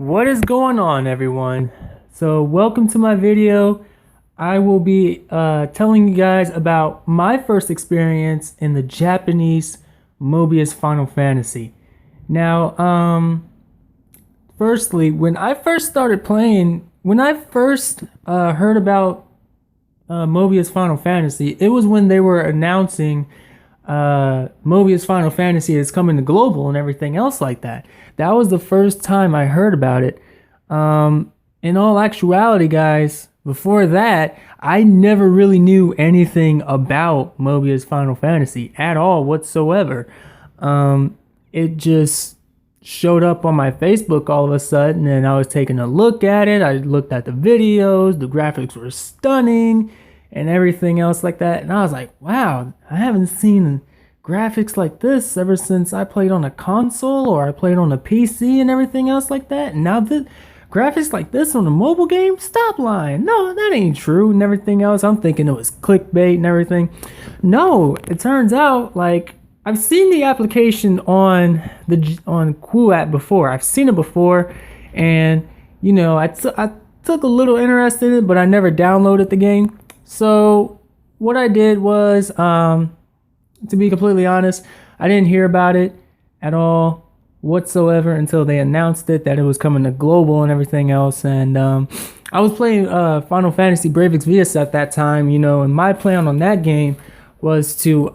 What is going on, everyone? So welcome to my video. I will be telling you guys about my first experience in the Japanese Mobius Final Fantasy. Now, firstly, when I first started playing, when I first heard about Mobius Final Fantasy, it was when they were announcing Mobius Final Fantasy is coming to global and everything else like that. That was the first time I heard about it. In all actuality, guys, before that, I never really knew anything about Mobius Final Fantasy at all whatsoever. It just showed up on my Facebook all of a sudden, and I was taking a look at it. I looked at the videos, the graphics were stunning and everything else like that. And I was like, wow, I haven't seen graphics like this ever since I played on a console or I played on a PC and everything else like that. And now the graphics like this on a mobile game? Stop lying. No, that ain't true and everything else. I'm thinking it was clickbait and everything. No, it turns out like I've seen the application on QApp before. I've seen it before, and you know, I took a little interest in it, but I never downloaded the game. So what I did was, to be completely honest, I didn't hear about it at all whatsoever until they announced it, that it was coming to global and everything else. And I was playing Final Fantasy Brave Exvius at that time, you know, and my plan on that game was to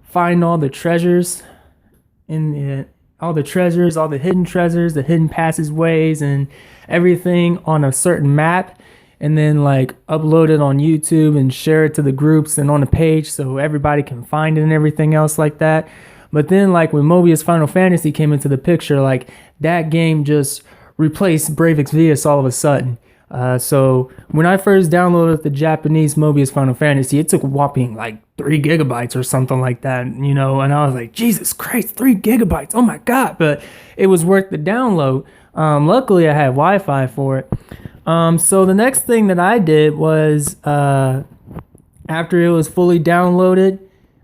find all the treasures all the hidden treasures, the hidden passageways and everything on a certain map, and then like upload it on YouTube and share it to the groups and on the page so everybody can find it and everything else like that. But then like when Mobius Final Fantasy came into the picture, like that game just replaced Brave Exvius all of a sudden. So when I first downloaded the Japanese Mobius Final Fantasy, it took a whopping like 3 gigabytes or something like that, you know, and I was like, Jesus Christ, 3 gigabytes, oh my God, but it was worth the download. Luckily I had Wi-Fi for it. So the next thing that I did was, after it was fully downloaded,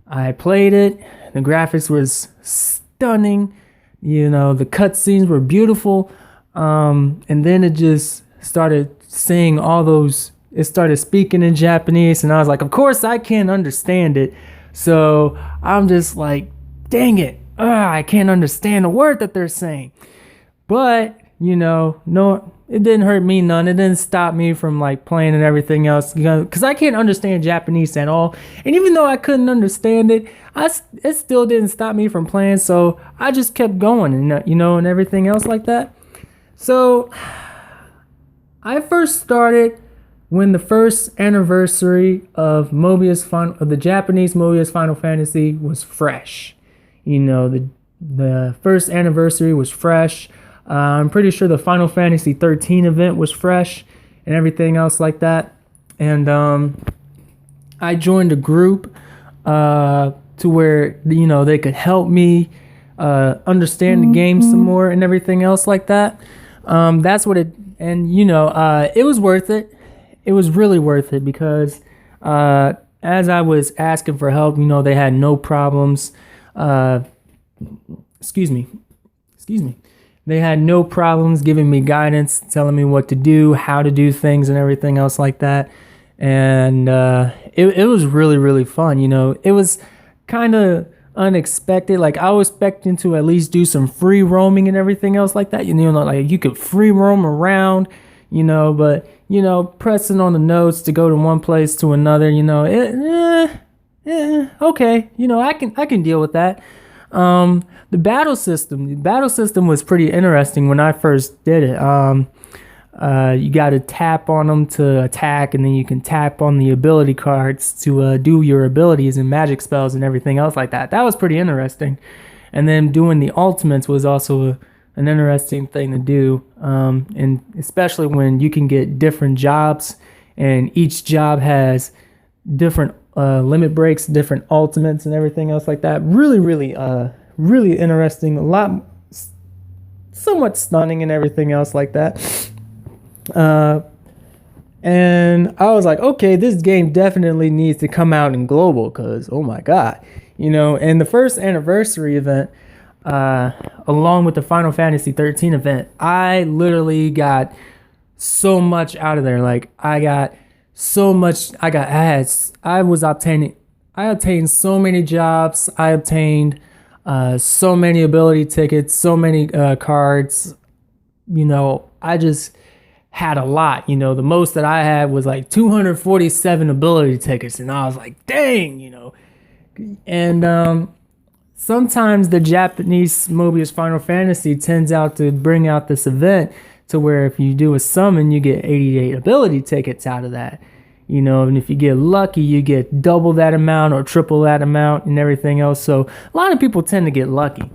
I played it. The graphics was stunning, you know, the cutscenes were beautiful, and then it just started saying it started speaking in Japanese, and I was like, of course I can't understand it, so I'm just like, dang it, I can't understand a word that they're saying. But you know, no, it didn't hurt me none. It didn't stop me from like playing and everything else, you know, because I can't understand Japanese at all. And even though I couldn't understand it, it still didn't stop me from playing. So I just kept going, and you know, and everything else like that. So I first started when the first anniversary of the Japanese Mobius Final Fantasy was fresh. You know, the first anniversary was fresh. I'm pretty sure the Final Fantasy 13 event was fresh and everything else like that. And I joined a group to where, you know, they could help me understand the game some more and everything else like that. That's what and you know, it was worth it. It was really worth it because as I was asking for help, you know, they had no problems. Excuse me. They had no problems giving me guidance, telling me what to do, how to do things and everything else like that. And it was really, really fun. You know, it was kind of unexpected. Like I was expecting to at least do some free roaming and everything else like that. You know, like you could free roam around, you know, but you know, pressing on the notes to go to one place to another, you know, okay, you know, I can deal with that. The battle system was pretty interesting when I first did it. You got to tap on them to attack, and then you can tap on the ability cards to do your abilities and magic spells and everything else like that. That was pretty interesting. And then doing the ultimates was also an interesting thing to do, and especially when you can get different jobs, and each job has different limit breaks, different ultimates, and everything else like that. Really, really interesting. Somewhat stunning and everything else like that. And I was like, okay, this game definitely needs to come out in global because, oh my God, you know. And the first anniversary event, along with the Final Fantasy 13 event, I literally got so much out of there. Like I got so much. I obtained so many jobs. I obtained so many ability tickets, so many cards. I just had a lot. The most that I had was like 247 ability tickets, and I was like, dang. And sometimes the Japanese Mobius Final Fantasy tends out to bring out this event to where if you do a summon, you get 88 ability tickets out of that. And if you get lucky, you get double that amount or triple that amount and everything else. So a lot of people tend to get lucky.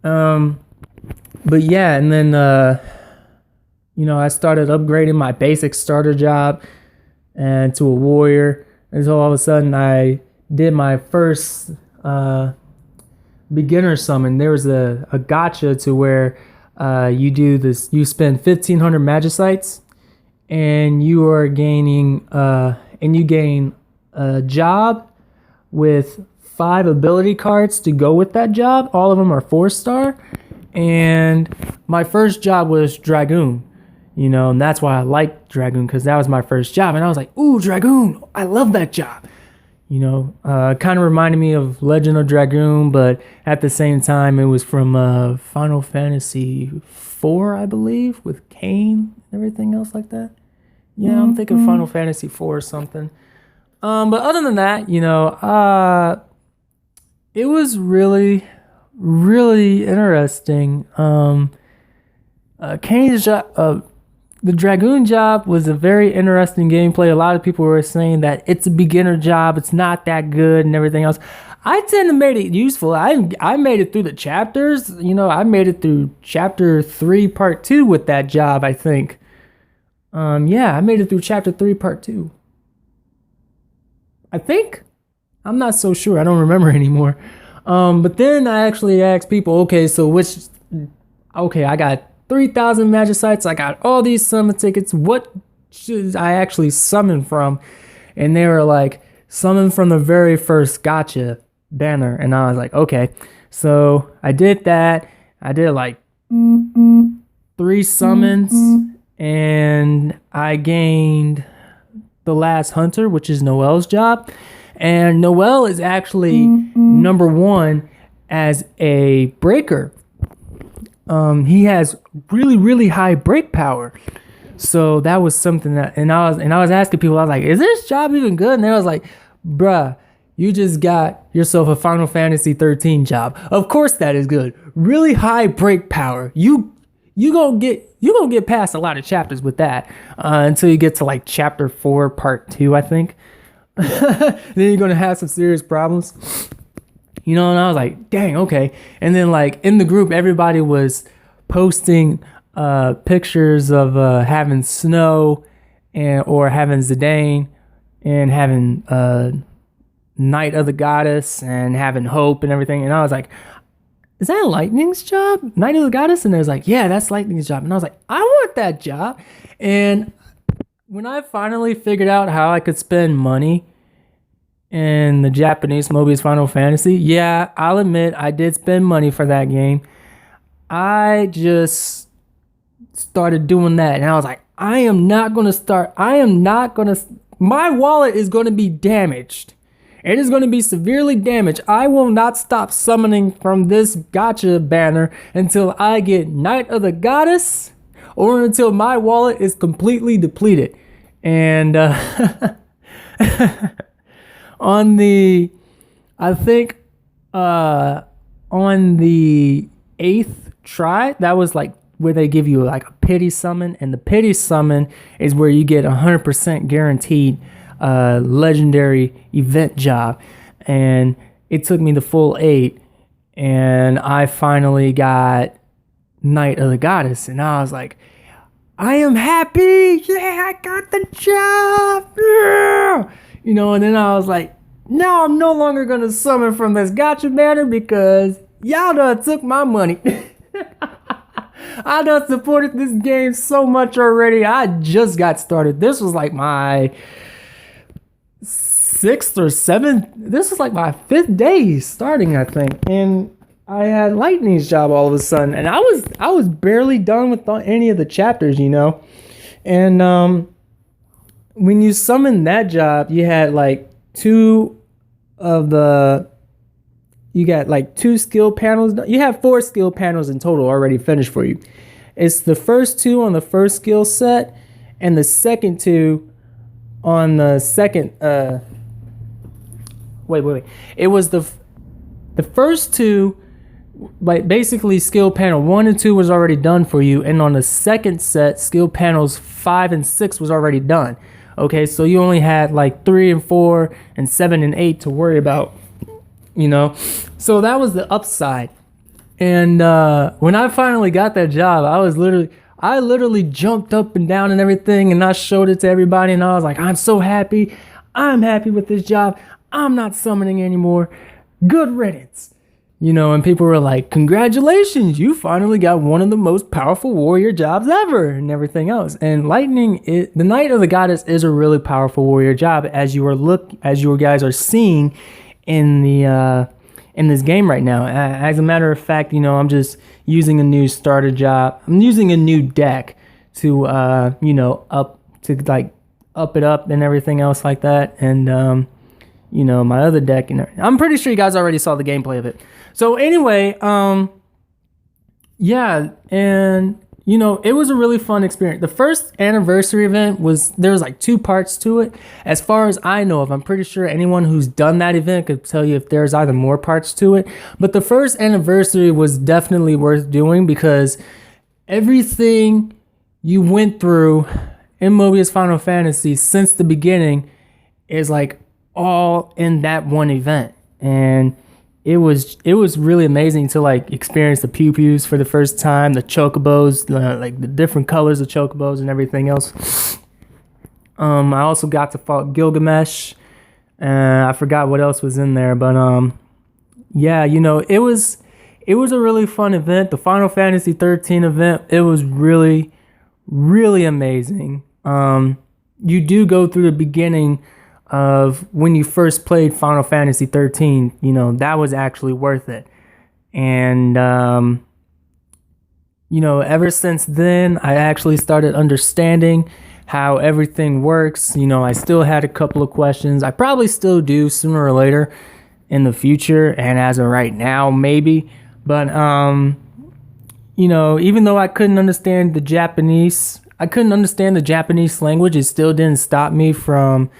But yeah, and then, I started upgrading my basic starter job and to a warrior. And so all of a sudden I did my first beginner summon. There was a gacha to where you do this, you spend 1,500 magicites and you are gaining, and you gain a job with 5 ability cards to go with that job. All of them are 4-star. And my first job was Dragoon, and that's why I liked Dragoon, because that was my first job. And I was like, ooh, Dragoon, I love that job. Kind of reminded me of Legend of Dragoon, but at the same time, it was from Final Fantasy 4, I believe, with Kain and everything else like that. Yeah, I'm thinking Final Fantasy 4 or something. But other than that, it was really, really interesting. Kain's job, the Dragoon job was a very interesting gameplay. A lot of people were saying that it's a beginner job, it's not that good and everything else. I tend to make it useful. I made it through the chapters. I made it through chapter 3, part 2 with that job, I think. I made it through chapter 3, part 2. I think. I'm not so sure. I don't remember anymore. But then I actually asked people, okay, I got 3,000 magicites. I got all these summon tickets. What should I actually summon from? And they were like, summon from the very first gacha banner. And I was like, okay. So I did that. I did like 3 summons. And I gained the last hunter, which is Noel's job. And Noel is actually number 1 as a breaker. He has really, really high break power. So that was something that, and I was asking people, I was like, is this job even good? And they was like, bruh, you just got yourself a Final Fantasy 13 job. Of course that is good. Really high break power. You gonna get past a lot of chapters with that until you get to like chapter 4, part 2, I think. Then you're gonna have some serious problems. And I was like, dang, okay. And then like in the group, everybody was posting pictures of having Snow or having Zidane and having Knight of the Goddess and having Hope and everything. And I was like, is that Lightning's job? Knight of the Goddess? And they was like, yeah, that's Lightning's job. And I was like, I want that job. And when I finally figured out how I could spend money in the Japanese Mobius Final Fantasy, yeah, I'll admit I did spend money for that game. I just started doing that. And I was like, my wallet is going to be damaged. It is going to be severely damaged. I will not stop summoning from this gacha banner until I get Knight of the Goddess or until my wallet is completely depleted. And on the 8th try, that was like where they give you like a pity summon. And the pity summon is where you get 100% guaranteed legendary event job, and it took me the full 8, and I finally got Knight of the Goddess, and I was like, I am happy, yeah, I got the job, yeah! And then I was like, no, I'm no longer gonna summon from this gacha banner because y'all done took my money. I done supported this game so much already. I just got started. This was like my 6th or 7th. This was like my 5th day starting, I think. And I had Lightning's job all of a sudden, and I was barely done with any of the chapters, and when you summoned that job, you had like you got like 2 skill panels. You have 4 skill panels in total already finished for you. It's the first 2 on the first skill set, and the second 2 on the second. Wait. It was the first 2, like basically skill panel 1 and 2 was already done for you, and on the second set, skill panels 5 and 6 was already done. Okay, so you only had like 3 and 4 and 7 and 8 to worry about, So that was the upside. And when I finally got that job, I literally jumped up and down and everything, and I showed it to everybody, and I was like, I'm so happy. I'm happy with this job. I'm not summoning anymore. Good riddance. And people were like, congratulations, you finally got one of the most powerful warrior jobs ever, and everything else. And the Knight of the Goddess is a really powerful warrior job, as you guys are seeing in this game right now. As a matter of fact, I'm just using a new starter job. I'm using a new deck to up it up and everything else like that. And my other deck, I'm pretty sure you guys already saw the gameplay of it. So anyway, yeah, and it was a really fun experience. The first anniversary event there was like 2 parts to it. As far as I know of, I'm pretty sure anyone who's done that event could tell you if there's either more parts to it. But the first anniversary was definitely worth doing, because everything you went through in Mobius Final Fantasy since the beginning is like all in that one event. And it was really amazing to like experience the pew pews for the first time, the chocobos, like the different colors of chocobos and everything else. I also got to fight Gilgamesh. I forgot what else was in there, but yeah, it was a really fun event. The Final Fantasy 13 event, it was really, really amazing. You do go through the beginning of when you first played Final Fantasy 13, that was actually worth it. And, ever since then, I actually started understanding how everything works. I still had a couple of questions. I probably still do sooner or later in the future, and as of right now, maybe. But, even though I couldn't understand the Japanese language, it still didn't stop me from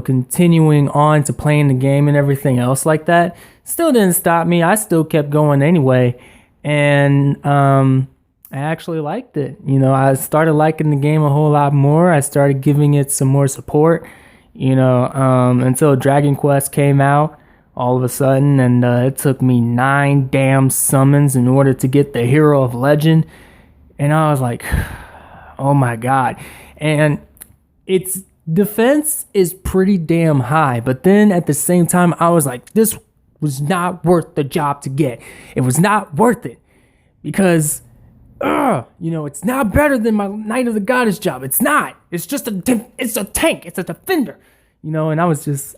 continuing on to playing the game and everything else like that. Still didn't stop me. I still kept going anyway. And I actually liked it. I started liking the game a whole lot more. I started giving it some more support, until Dragon Quest came out all of a sudden. And it took me 9 damn summons in order to get the Hero of Legend. And I was like, oh my God. And its defense is pretty damn high, but then at the same time, I was like, this was not worth the job to get. It was not worth it, because, it's not better than my Knight of the Goddess job. It's not. It's just it's a tank. It's a defender, and I was just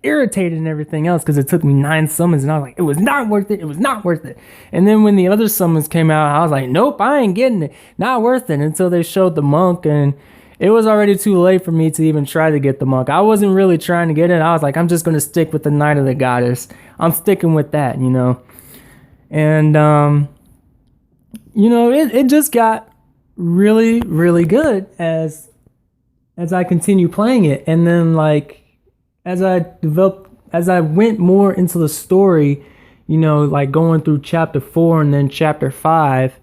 irritated and everything else, because it took me 9 summons, and I was like, it was not worth it. It was not worth it. And then when the other summons came out, I was like, nope, I ain't getting it. Not worth it, until they showed the monk, and it was already too late for me to even try to get the monk. I wasn't really trying to get it. I was like, I'm just going to stick with the Knight of the Goddess. I'm sticking with that, And, it just got really, really good as I continue playing it. And then, like, as I went more into the story, like going through chapter 4 and then chapter 5,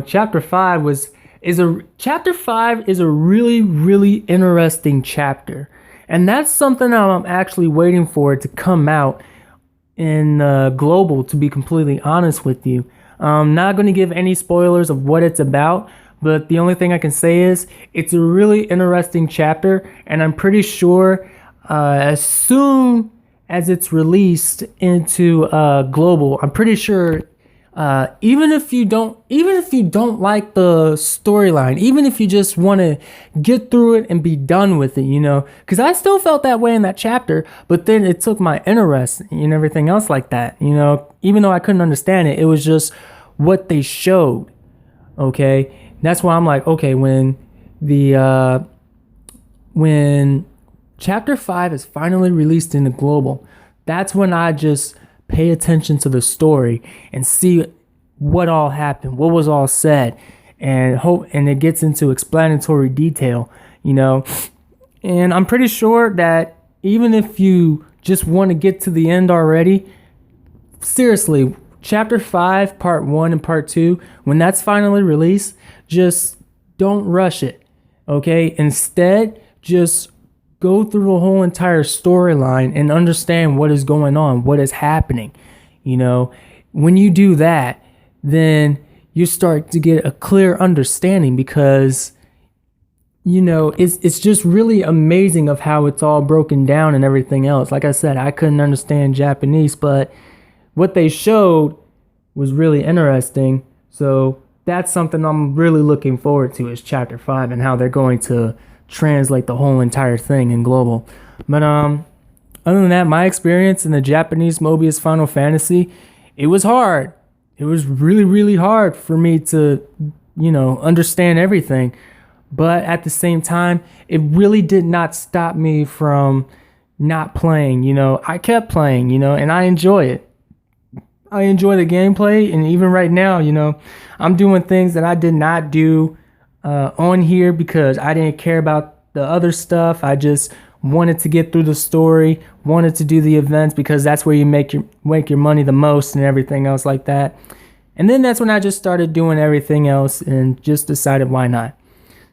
chapter 5 is a really, really interesting chapter. And that's something I'm actually waiting for it to come out in global, to be completely honest with you. I'm not going to give any spoilers of what it's about, but the only thing I can say is it's a really interesting chapter, and I'm pretty sure as soon as it's released into global, I'm pretty sure Even if you don't like the storyline, even if you just want to get through it and be done with it, because I still felt that way in that chapter, but then it took my interest and everything else like that, even though I couldn't understand it, it was just what they showed. Okay. That's why I'm like, okay, when chapter 5 is finally released in the global, that's when I just pay attention to the story and see what all happened, what was all said, and it gets into explanatory detail, and I'm pretty sure that even if you just want to get to the end already, seriously, chapter 5 part 1 and part 2, when that's finally released, just don't rush it. Okay, instead just go through the whole entire storyline and understand what is going on, what is happening. When you do that, then you start to get a clear understanding, because it's just really amazing of how it's all broken down and everything else. Like I said, I couldn't understand Japanese, but what they showed was really interesting. So that's something I'm really looking forward to, is chapter 5 and how they're going to translate the whole entire thing in global. But other than that, my experience in the Japanese Mobius Final Fantasy, it was hard. It was really, really hard for me to, understand everything. But at the same time, it really did not stop me from not playing. I kept playing, and I enjoy it. I enjoy the gameplay, and even right now, I'm doing things that I did not do on here because I didn't care about the other stuff. I just wanted to get through the story, wanted to do the events, because that's where you make your money the most and everything else like that. And then that's when I just started doing everything else and just decided why not.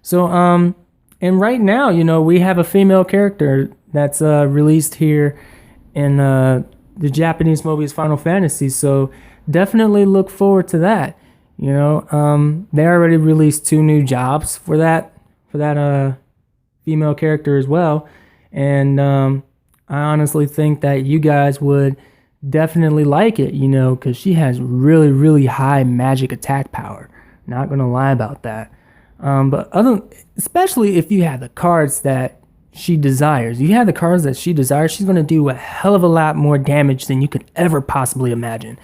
So and right now, we have a female character that's released here in the Japanese Mobius Final Fantasy, so definitely look forward to that. They already released 2 new jobs for that female character as well, and I honestly think that you guys would definitely like it, because she has really, really high magic attack power. Not gonna lie about that. But especially if you have the cards that she desires. You have the cards that she desires, she's gonna do a hell of a lot more damage than you could ever possibly imagine.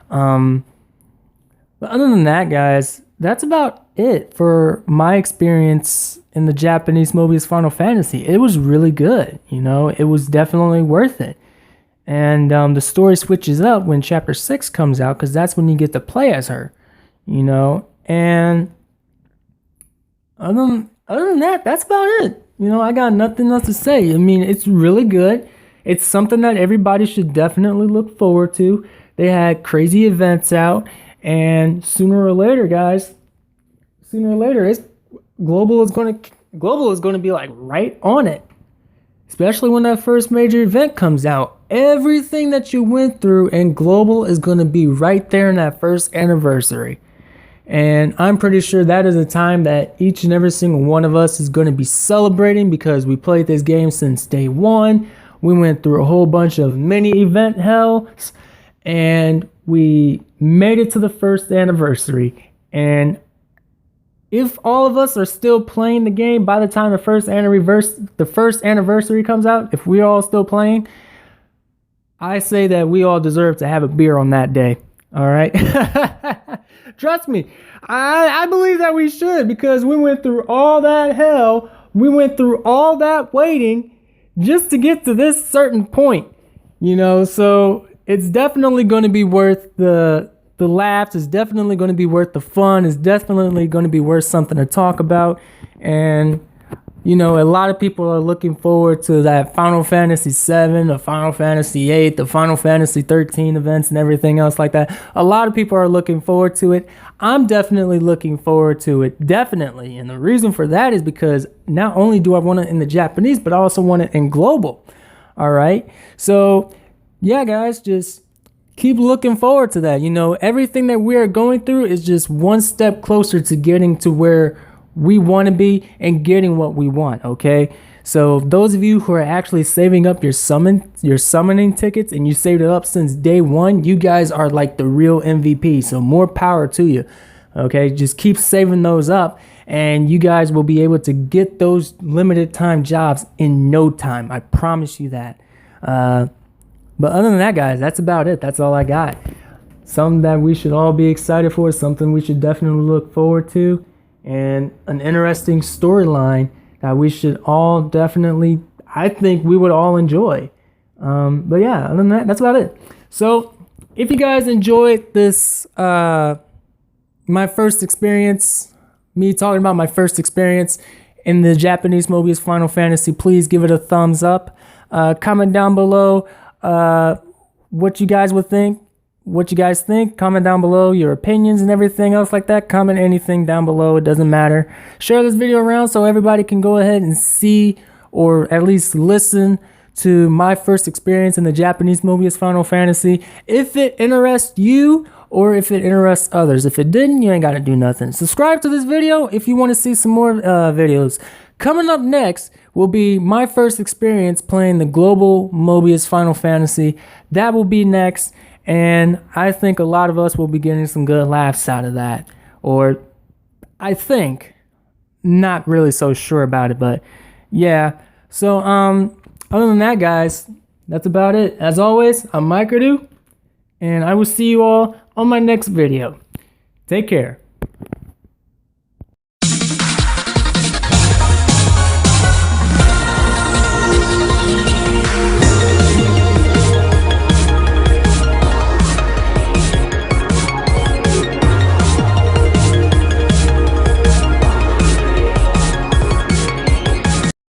But other than that, guys, that's about it for my experience in the Japanese Mobius Final Fantasy. It was really good, it was definitely worth it. And the story switches up when chapter 6 comes out, because that's when you get to play as her, and other than that, that's about it. I got nothing else to say. I mean, it's really good. It's something that everybody should definitely look forward to. They had crazy events out, and sooner or later, guys, global is going to be like right on it. Especially when that first major event comes out. Everything that you went through in global is going to be right there in that first anniversary. And I'm pretty sure that is a time that each and every single one of us is going to be celebrating, because we played this game since day one. We went through a whole bunch of mini event hells, and we made it to the first anniversary. And if all of us are still playing the game by the time the first anniversary comes out, if we're all still playing, I say that we all deserve to have a beer on that day. All right. Trust me, I believe that we should, because we went through all that hell. We went through all that waiting just to get to this certain point, so it's definitely going to be worth the laughs. It's definitely going to be worth the fun. It's definitely going to be worth something to talk about. And a lot of people are looking forward to that Final Fantasy 7, the Final Fantasy 8, the Final Fantasy 13 events and everything else like that. A lot of people are looking forward to it. I'm definitely looking forward to it. Definitely. And the reason for that is because not only do I want it in the Japanese, but I also want it in global. All right. So yeah, guys, just keep looking forward to that. Everything that we're going through is just one step closer to getting to where we want to be and getting what we want. Okay. So those of you who are actually saving up your summoning tickets and you saved it up since day one, you guys are like the real MVP. So more power to you. Okay, just keep saving those up and you guys will be able to get those limited time jobs in no time. I promise you that. But other than that, guys, that's about it. That's all I got. Something that we should all be excited for, something we should definitely look forward to, and an interesting storyline that we should all definitely, I think we would all enjoy. But yeah, other than that, that's about it. So if you guys enjoyed this, my first experience, me talking about my first experience in the Japanese Mobius Final Fantasy, please give it a thumbs up. Comment down below what you guys would think. What you guys think. Comment down below your opinions and everything else like that. Comment anything down below. It doesn't matter. Share this video around so everybody can go ahead and see or at least listen to my first experience in the Japanese Mobius Final Fantasy. If it interests you or if it interests others. If it didn't, you ain't got to do nothing. Subscribe to this video if you want to see some more videos. Coming up next will be my first experience playing the global Mobius Final Fantasy. That will be next. And I think a lot of us will be getting some good laughs out of that. Or I think, not really so sure about it, but yeah. So other than that, guys, that's about it. As always, I'm Microdoo, and I will see you all on my next video. Take care.